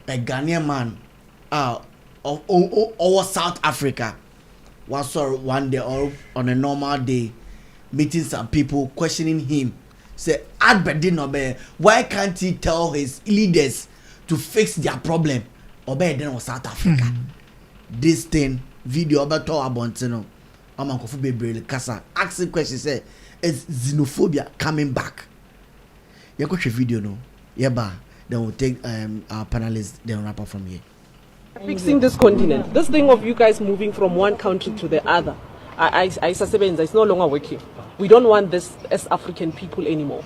a Ghanaian man or South Africa was one day or on a normal day meeting some people questioning him, say why can't he tell his leaders to fix their problem obey then was South Africa. This thing video about Abontino Amankofu Bebrele Kasa asking questions, say is xenophobia coming back? You go watch video no then we'll take our panelists then wrap up from here. Fixing this continent, this thing of you guys moving from one country to the other, it's no longer working. We don't want this as African people anymore.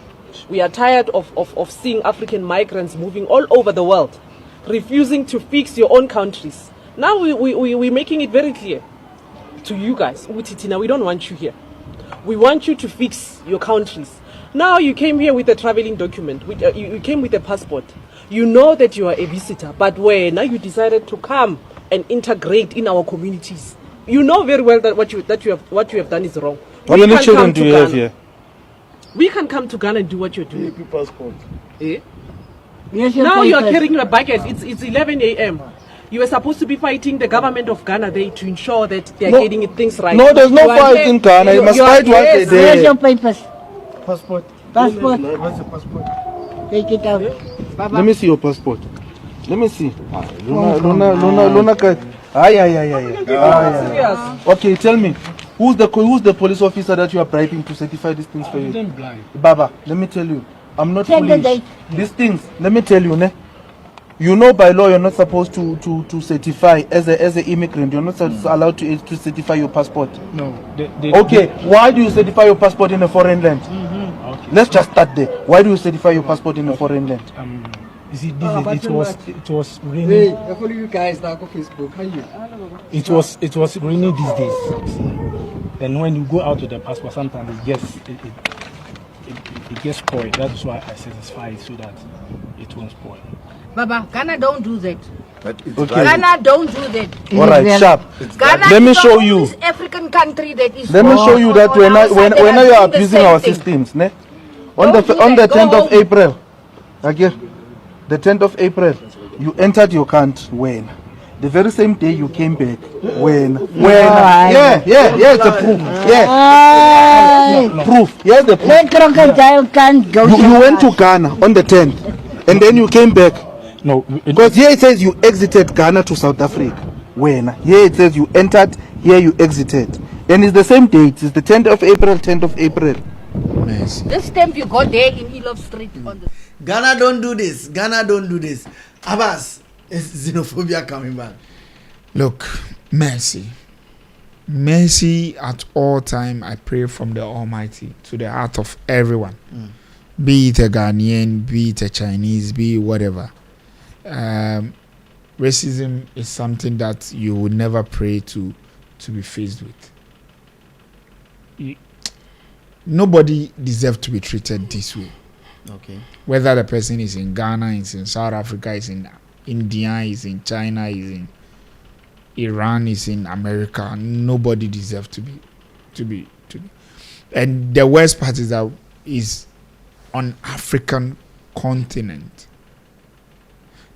We are tired of seeing African migrants moving all over the world, refusing to fix your own countries. Now we're making it very clear to you guys, Utitina, we don't want you here. We want you to fix your countries. Now you came here with a traveling document. You came with a passport. You know that you are a visitor, but now you decided to come and integrate in our communities. You know very well that what you have done is wrong. How many children do you have here? We can come to Ghana and do what you're doing. Passport. Eh? Now you are carrying a bucket. It's 11 a.m. You were supposed to be fighting the government of Ghana there to ensure that they are getting things right. No, there's no fight in Ghana. You must fight what they do. Where's your papers? Passport. Passport. Where's the passport? Take it out. Let me see your passport. Let me see. Luna. Okay, tell me. Who's the police officer that you are bribing to certify these things for you? Baba, let me tell you. I'm not foolish. These things, let me tell you, you know by law you're not supposed to certify as an immigrant. You're not allowed to certify your passport. No. Okay, why do you certify your passport in a foreign land? Okay. Let's just start there. Why do you certify your passport in a foreign land? You see, it was raining. I follow you guys now on Facebook. How you? It was raining these days. And when you go out with the passport, sometimes it gets spoiled. That's why I satisfy it so that it won't spoil. Baba, Ghana don't do that. Okay. Ghana don't do that. All right, sharp. Ghana Let me is show the you. only African country that is. Let me show you that when you are abusing our systems, on the 10th of April, again, the 10th of April, you entered your country when. The very same day you came back when it's a proof. Proof. Here's the proof. That crocodile can't go. You went to Ghana on the 10th and then you came back. No, because here it says you exited Ghana to South Africa. When here it says you entered, here you exited, and it's the same date. It's the 10th of April. 10th of April. Nice. This stamp you got there in Elov Street on the. Ghana don't do this. Abbas, is xenophobia coming back? Look, mercy at all time. I pray from the Almighty to the heart of everyone, be it a Ghanaian, be it a Chinese, be it whatever. Racism is something that you would never pray to be faced with. Nobody deserves to be treated this way. Okay. Whether the person is in Ghana, is in South Africa, is in India, is in China, is in Iran, is in America, nobody deserves to be. And the worst part is that is on African continent.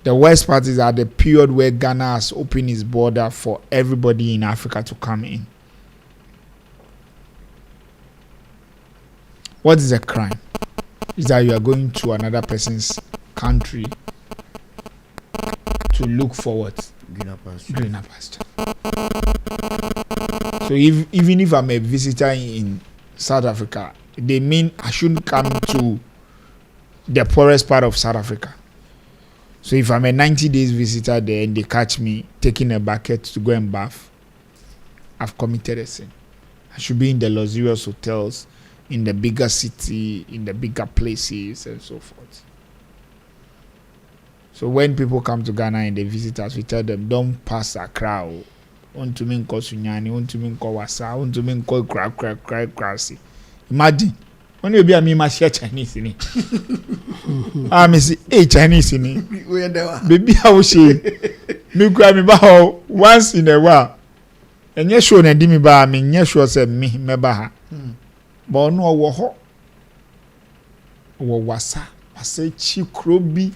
The worst part is at the period where Ghana has opened its border for everybody in Africa to come in. What is a crime? Is that you are going to another person's country to look forward greener pasture. So even if I'm a visitor in South Africa, they mean I shouldn't come to the poorest part of South Africa. So if I'm a 90 days visitor there and they catch me taking a bucket to go and bath, I've committed a sin. I should be in the luxurious hotels, in the bigger city, in the bigger places, and so forth. So when people come to Ghana and they visit us, we tell them, don't pass Accra. Want to mean Kosunyani, want to mean Kowasa, want to mean Krasi. Imagine. When you be a me, my share Chinese in it. I say, hey, Chinese in it. Baby, I will say, me grab me bao once in a while. And yes, sure, and Dimi ba, I mean, yes, sure, said me, mebaha. But no, wo wasa, I say, chikrobi.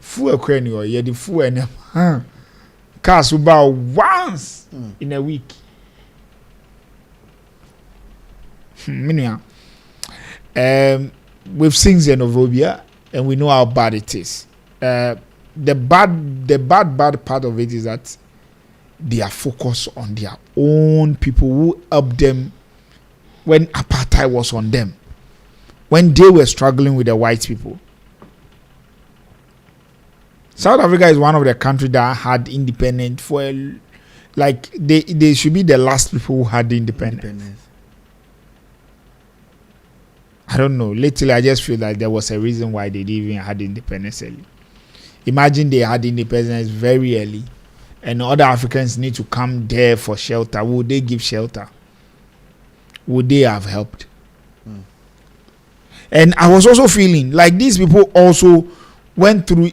fuel kwen yo ye the fuel and cars about once in a week. We've seen xenophobia and we know how bad it is. The bad part of it is that they are focused on their own people who helped them when apartheid was on them, when they were struggling with the white people. South Africa is one of the countries that had independence for like they should be the last people who had the independence. I don't know. Lately, I just feel like there was a reason why they didn't even had independence early. Imagine they had independence very early, and other Africans need to come there for shelter. Would they give shelter? Would they have helped? And I was also feeling like these people also went through,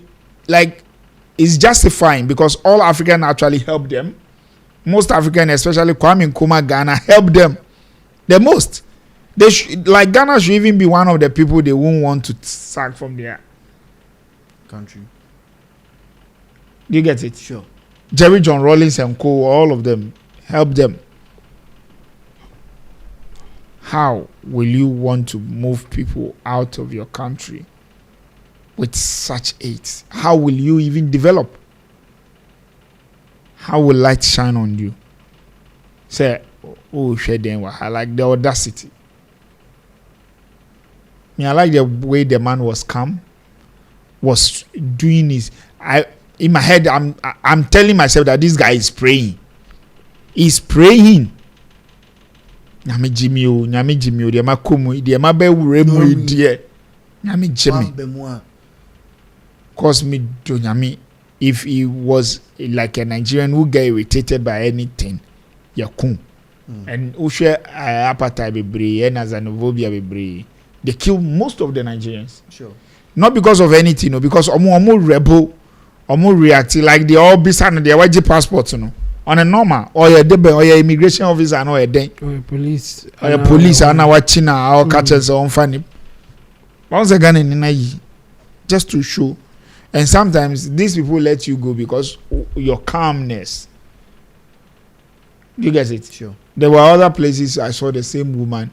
like, it's justifying because all Africans actually helped them. Most Africans, especially Kwame Nkrumah, Ghana, helped them the most. Like Ghana should even be one of the people they won't want to sack from their country. Do you get it? Sure. Jerry John Rawlings and co, all of them helped them. How will you want to move people out of your country with such aids? How will you even develop? How will light shine on you? Say, oh, I like the audacity. I like the way the man was calm, was doing his. In my head, I'm telling myself that this guy is praying. He's praying. Nyame Jimmy o, de ma komu, de ma be wure mu de. Nyame Jimmy. Cause me do nyame. If he was like a Nigerian who get irritated by anything, yakun. And ushe apartheid bebre, and xenophobia bebre. They kill most of the Nigerians. Sure. Not because of anything, no, because omo rebel, omo reacting like they all be signing their YG passports, no. On a normal, or your debe, or your immigration officer, no, a day, or your police, and watching our catches on funny. Once again, in just to show, and sometimes these people let you go because your calmness. You get it? Sure. There were other places I saw the same woman.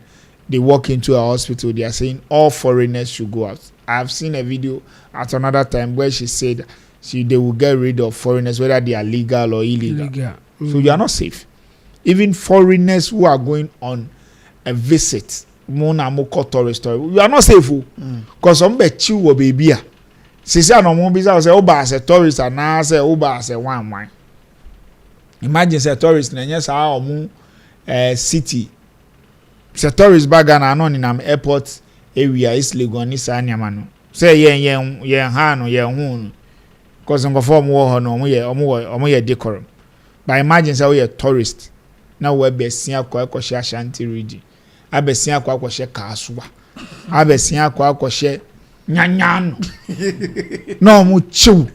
They walk into a hospital. They are saying all foreigners should go out. I have seen a video at another time where she said they will get rid of foreigners, whether they are legal or illegal. So you are not safe. Even foreigners who are going on a visit, tourist story, you are not safe. Because some bet you will be here. She said, no more business. Say, Oba as a tourist, and now say, Oba as a one. Imagine say tourist, and yes, our city. Say tourist bag and anon in am airport area is legal ni sa nyamano. Say yen ha no yen hu. Cause ngo form wo no omo ye decorum. But imagine say we a tourist. Now we be sia kwa kwhye Ashanti region. Abesia kwa kwhye Kaasua. Abesia kwa kwhye nyanyano. No mu chiw.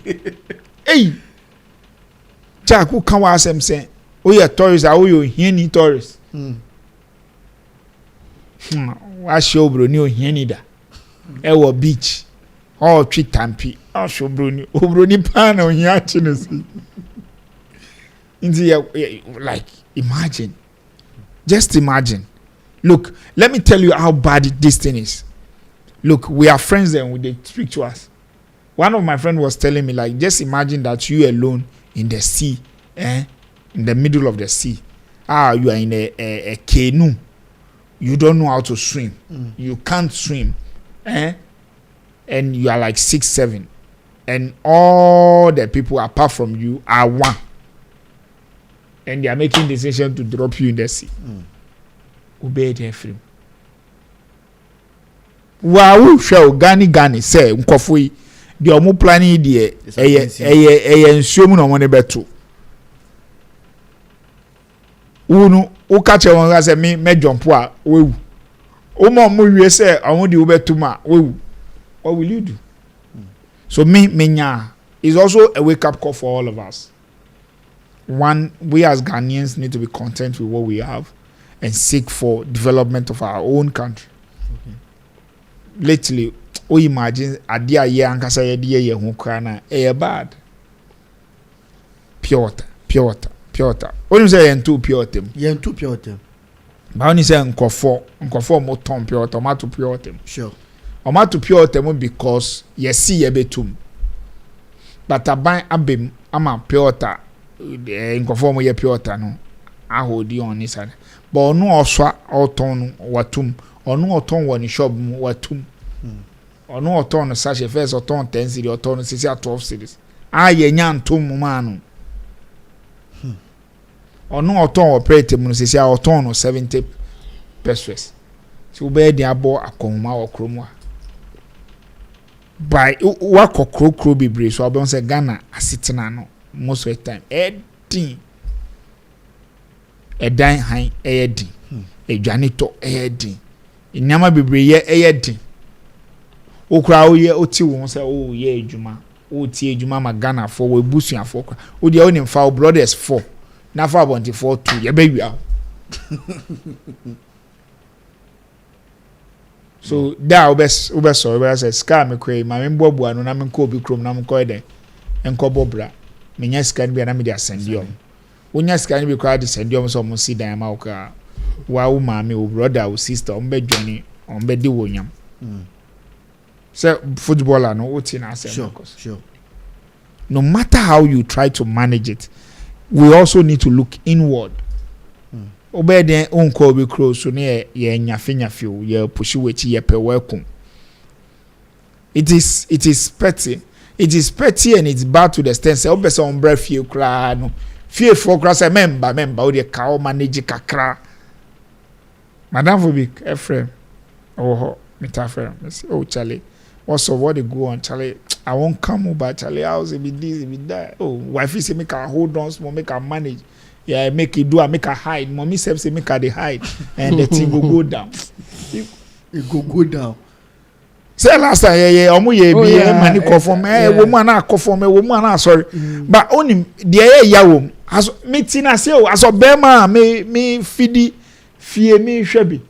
Hey. Cha ku kan wa asem say we a tourist, are we hiani tourist? Wa show bro ni ohiani da. E wo beach. Oh Chitampi. Oh show bro ni pa na ohiachi no si. Like imagine. Just imagine. Look, let me tell you how bad this thing is. Look, we are friends and they speak to us. One of my friends was telling me, like, just imagine that you alone in the sea, in the middle of the sea. You are in a canoe. You don't know how to swim. You can't swim. And you are like 6, 7. And all the people apart from you are one. And they are making decision to drop you in the sea. Obey their free. Wow, show Gani say nkofui the omo planning the ensure no money beto. Unu o catch one say me jump a we. Omo mo wie say omo de obeto ma we. What will you do? So menya is also a wake up call for all of us. One, we as Ghanaians need to be content with what we have and seek for development of our own country. Lately, o imagine ade a ye ankasa ye de ye ho kra na e bad. Pure water. Only say yen too pure water. Ba only say nkofo mo ton pure water, ma to pure water. Sure. O ma to pure water because ye see ye betum. But aban abem ama pure water nkofo mo ye pure water no. I hold you on this side. But ono oswa oton watum. Ono oton woni shop watum. Ono oton no sachet first oton 10 cedi oton no 12 cedis. Aye nya ntom ma no. Ono oton operate mu no sisi oton no 70 pesos. So be dey abo akonma okromu a. By wa kokrokro bebre so obon say Ghana asitena no most of the time. Edin edan han eyedin. Edwanito eyedin. Inyama bebre ye eyedin. Okra wo ye oti won say o ye adwuma. O ti adwuma ma Ghana for we busuan for okra. O dey onim fa brothers 4. Na for about 4-2 ye be wia. So da ube so we say ska me kwe ma me bobu anu na me ko obi krom na me ko eden enko bobra me nya ska ni bia na me dia sendiom wonya ska ni bi kwa di sendiom so mo si dan ma wo ka wa wo ma me wo brother wo sister on be dwani on be di wonyam say footballer no oti na say sure. No matter how you try to manage it, we also need to look inward. Obeden onko obi cross so ne ye nyafe ye pushi wechi ye pe welcome. It is petty. It is petty and it's bad to the extent say obese on breath you kra no. Fie for kra say member o de ka o manage kakra. Madam Fobik Ephraim oh metafra oh Charlie what's up what they go on Charlie I won't come over Charlie house be this be that oh wife say make her hold on small make her manage. Yeah, make it do I make her hide. Mommy says say make her they hide and the thing will go down. It go down. Say last time omo ye bi money conform woman na conform woman na sorry. But only the ya wom as meeting na say as obema me fidi fie me hwebi.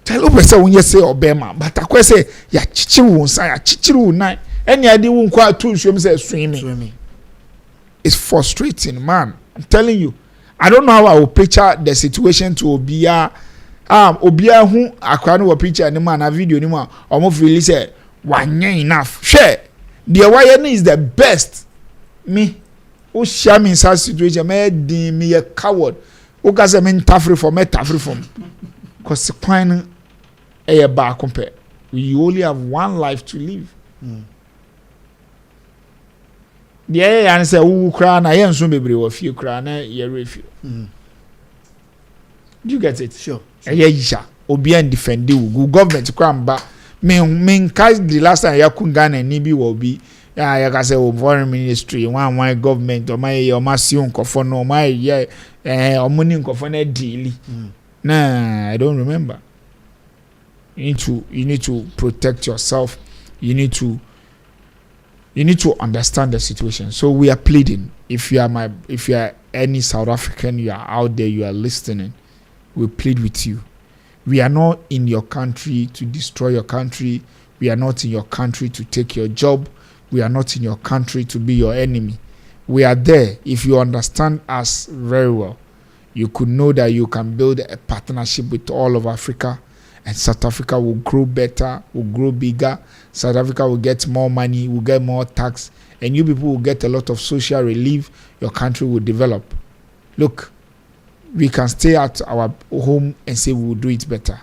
Tell you say won say obema but akwa say ya chichi won sa ya chichi won nine. Any ade won kwa tu nsuom say swimming. It's frustrating, man. I'm telling you. I don't know how I will picture the situation to Obia. Obia who akwa no picture any man a video ni mo almost really say one enough. Share. The why is the best. Me. O share me in such situation. Me a coward. O ka say me tafri from. Cause the point e ba compare. We only have one life to live. Yeah, and say who cry na yen so bebre wo fie cry na ye refi. Do you get it? Sure. Yeah, obi and defend you. Government kwamba me catch the last time ya kun Ghana ni bi wo bi. Ya ka say foreign ministry one government o my sion kofo no my yeah omuni nkofo na deal. Nah, I don't remember. You need to protect yourself. You need to understand the situation. So we are pleading. If you are any South African, you are out there, you are listening, we plead with you. We are not in your country to destroy your country. We are not in your country to take your job. We are not in your country to be your enemy. We are there. If you understand us very well, you could know that you can build a partnership with all of Africa, and South Africa will grow better, will grow bigger. South Africa will get more money, will get more tax, and you people will get a lot of social relief. Your country will develop. Look, we can stay at our home and say we will do it better.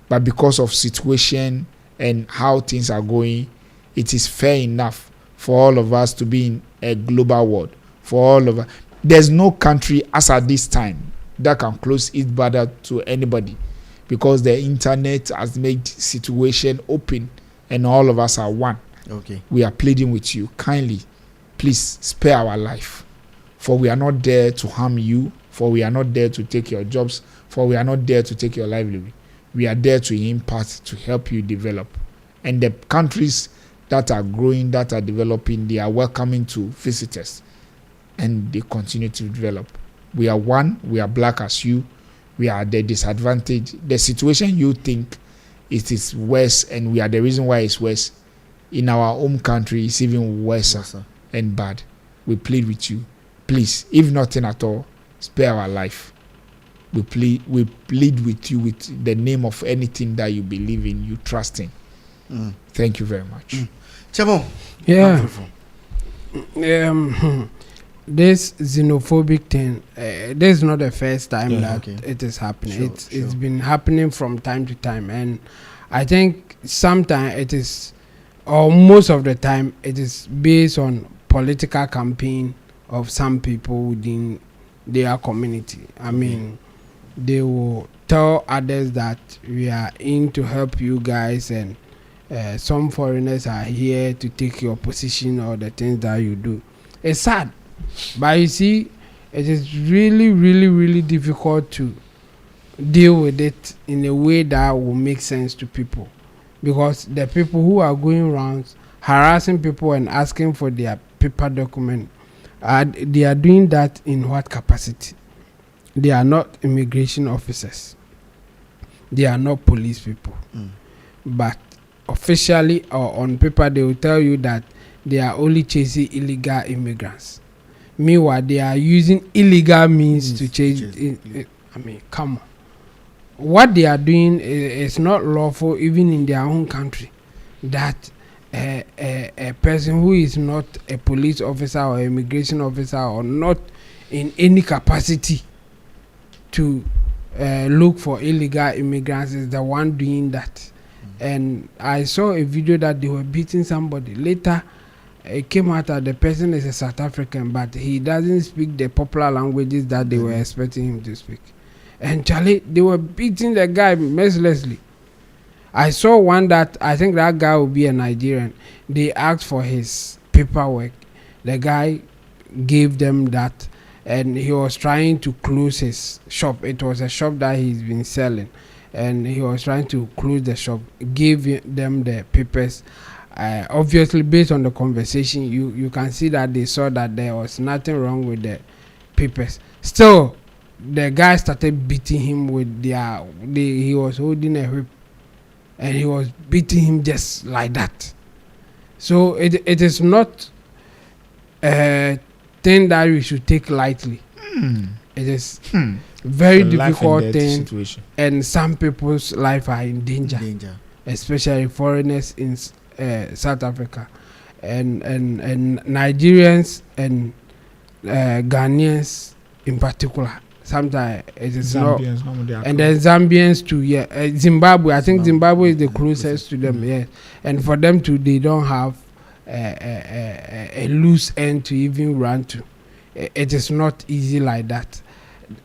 But because of situation and how things are going, it is fair enough for all of us to be in a global world. For all of us. There's no country as at this time that can close its border to anybody, because the internet has made situation open and all of us are one. Okay. We are pleading with you, kindly, please spare our life. For we are not there to harm you, for we are not there to take your jobs, for we are not there to take your livelihood. We are there to impart, to help you develop. And the countries that are growing, that are developing, they are welcoming to visitors. And they continue to develop. We are one, we are black as you. We are the disadvantage. The situation you think it is worse and we are the reason why it's worse in our home country is even worse and bad. We plead with you, please, if nothing at all, spare our life. We plead with you with the name of anything that you believe in, you trust in. Thank you very much. Chamo. Yeah. This xenophobic thing, this is not the first time that it is happening. It's been happening from time to time, and I think sometimes it is, or most of the time, it is based on political campaign of some people within their community. I mean, they will tell others that we are in to help you guys, and some foreigners are here to take your position or the things that you do. It's sad, but you see, it is really, really, really difficult to deal with it in a way that will make sense to people, because the people who are going around harassing people and asking for their paper document, they are doing that in what capacity? They are not immigration officers. They are not police people. But officially or on paper, they will tell you that they are only chasing illegal immigrants. Meanwhile, they are using illegal means to chase. I mean, come on. What they are doing is not lawful even in their own country. That a person who is not a police officer or immigration officer or not in any capacity to look for illegal immigrants is the one doing that. And I saw a video that they were beating somebody. Later, it came out that the person is a South African, but he doesn't speak the popular languages that they were expecting him to speak. And Charlie, they were beating the guy mercilessly. I saw one that I think that guy will be a Nigerian. They asked for his paperwork. The guy gave them that, and he was trying to close his shop. It was a shop that he's been selling, and he was trying to close the shop. Gave them the papers. Obviously, based on the conversation, you can see that they saw that there was nothing wrong with the papers. Still, the guy started beating him with he was holding a whip, and he was beating him just like that. So it is not a thing that we should take lightly. It is very difficult thing, and some people's life are in danger. Especially foreigners in South Africa, and Nigerians and Ghanaians in particular. Sometimes it is Zambians, not, and then Zambians too. Yeah, Zimbabwe. I think Zimbabwe is the closest to them. Yeah, and for them too, they don't have a loose end to even run to. It is not easy like that.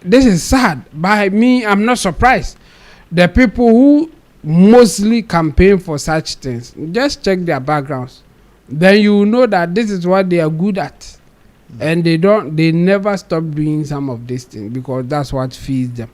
This is sad. By me, I'm not surprised. The people who mostly campaign for such things, just check their backgrounds. Then you will know that this is what they are good at. And they never stop doing some of these things because that's what feeds them.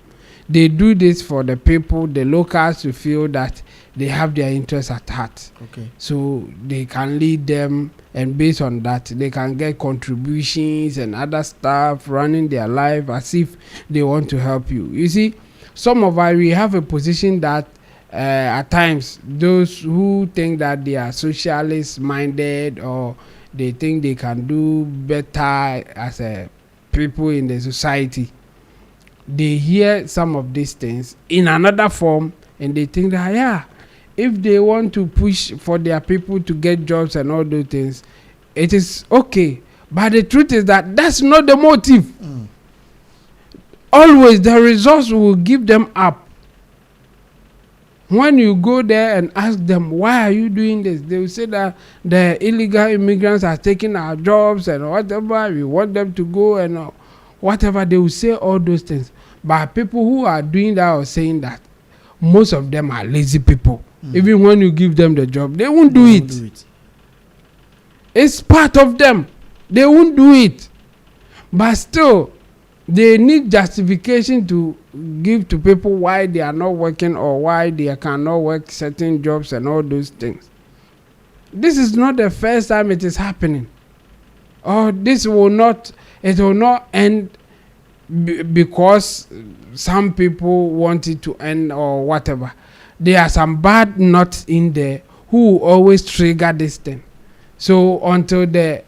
They do this for the people, the locals, to feel that they have their interests at heart. So they can lead them, and based on that, they can get contributions and other stuff running their life as if they want to help you. You see, some of us, we have a position that at times those who think that they are socialist minded, or they think they can do better as a people in the society, they hear some of these things in another form, and they think that if they want to push for their people to get jobs and all those things, it is okay. But the truth is that that's not the motive. Always the results will give them up. When you go there and ask them, why are you doing this? They will say that the illegal immigrants are taking our jobs and whatever. We want them to go and whatever. They will say all those things. But people who are doing that or saying that, most of them are lazy people. Even when you give them the job, they won't do it. It's part of them. They won't do it. But still, they need justification to give to people why they are not working or why they cannot work certain jobs and all those things. This is not the first time it is happening. It will not end because some people want it to end or whatever. There are some bad nuts in there who will always trigger this thing. So until the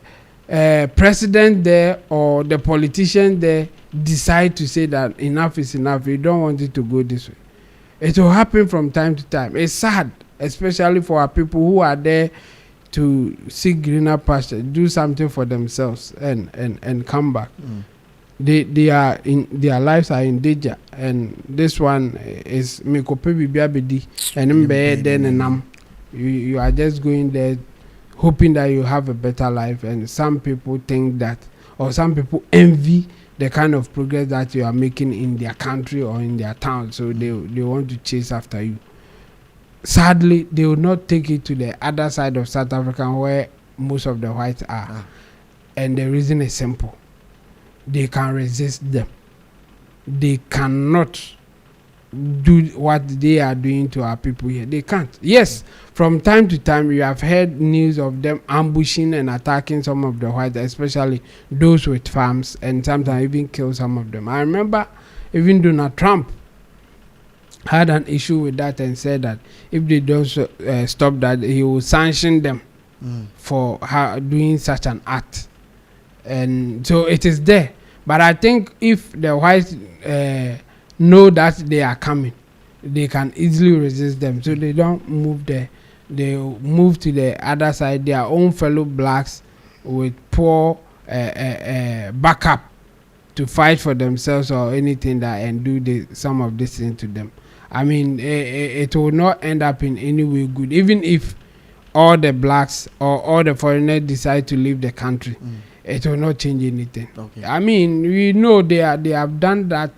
president there or the politician there decide to say that enough is enough, we don't want it to go this way, it will happen from time to time. It's sad, especially for our people who are there to seek greener pasture, do something for themselves and come back. They are in, their lives are in danger, and this one is and you are just going there hoping that you have a better life, and some people think that, or some people envy the kind of progress that you are making in their country or in their town, so they want to chase after you. Sadly, they will not take it to the other side of South Africa where most of the whites are. And the reason is simple. They can resist them. They cannot do what they are doing to our people here. They can't. Yes, from time to time you have heard news of them ambushing and attacking some of the whites, especially those with farms, and sometimes even kill some of them. I remember even Donald Trump had an issue with that and said that if they don't stop that, he will sanction them for doing such an act. And so it is there. But I think if the whites know that they are coming, they can easily resist them. So they don't move there. They move to the other side, their own fellow blacks with poor backup to fight for themselves or anything that, and do some of this thing to them. I mean, it will not end up in any way good. Even if all the blacks or all the foreigners decide to leave the country, it will not change anything. Okay. I mean, we know they have done that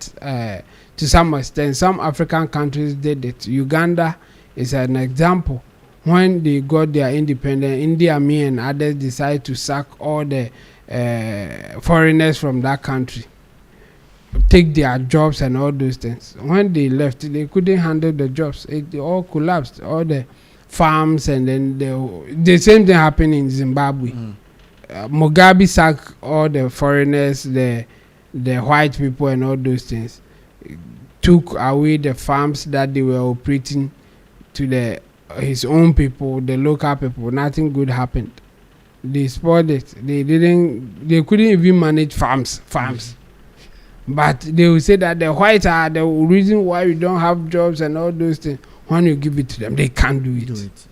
to some extent. Some African countries did it. Uganda is an example. When they got their independence, India, me and others decided to sack all the foreigners from that country, take their jobs and all those things. When they left, they couldn't handle the jobs. It all collapsed, all the farms, and then the same thing happened in Zimbabwe. Mugabe sacked all the foreigners, the white people and all those things, took away the farms that they were operating to his own people, the local people. Nothing good happened. They spoiled it. They couldn't even manage farms. But they will say that the whites are the reason why we don't have jobs and all those things. When you give it to them, they can't do it.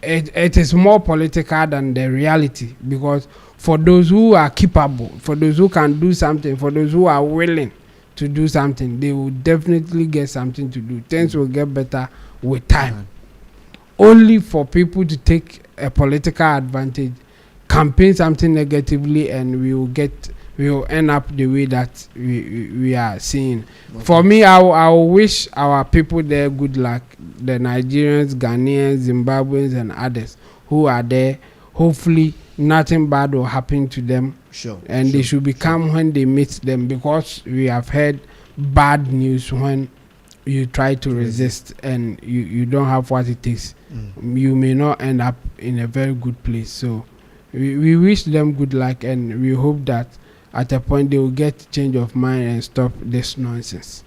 It is more political than the reality, because for those who are capable, for those who can do something, for those who are willing to do something, they will definitely get something to do. Things will get better with time. Only for people to take a political advantage, campaign something negatively, and we will end up the way that we are seeing. Okay. For me, I will wish our people there good luck, the Nigerians, Ghanaians, Zimbabweans, and others who are there. Hopefully nothing bad will happen to them. And they should be calm when they meet them, because we have heard bad news when you try to resist and you don't have what it takes. You may not end up in a very good place. So we wish them good luck, and we hope that at a point they will get change of mind and stop this nonsense.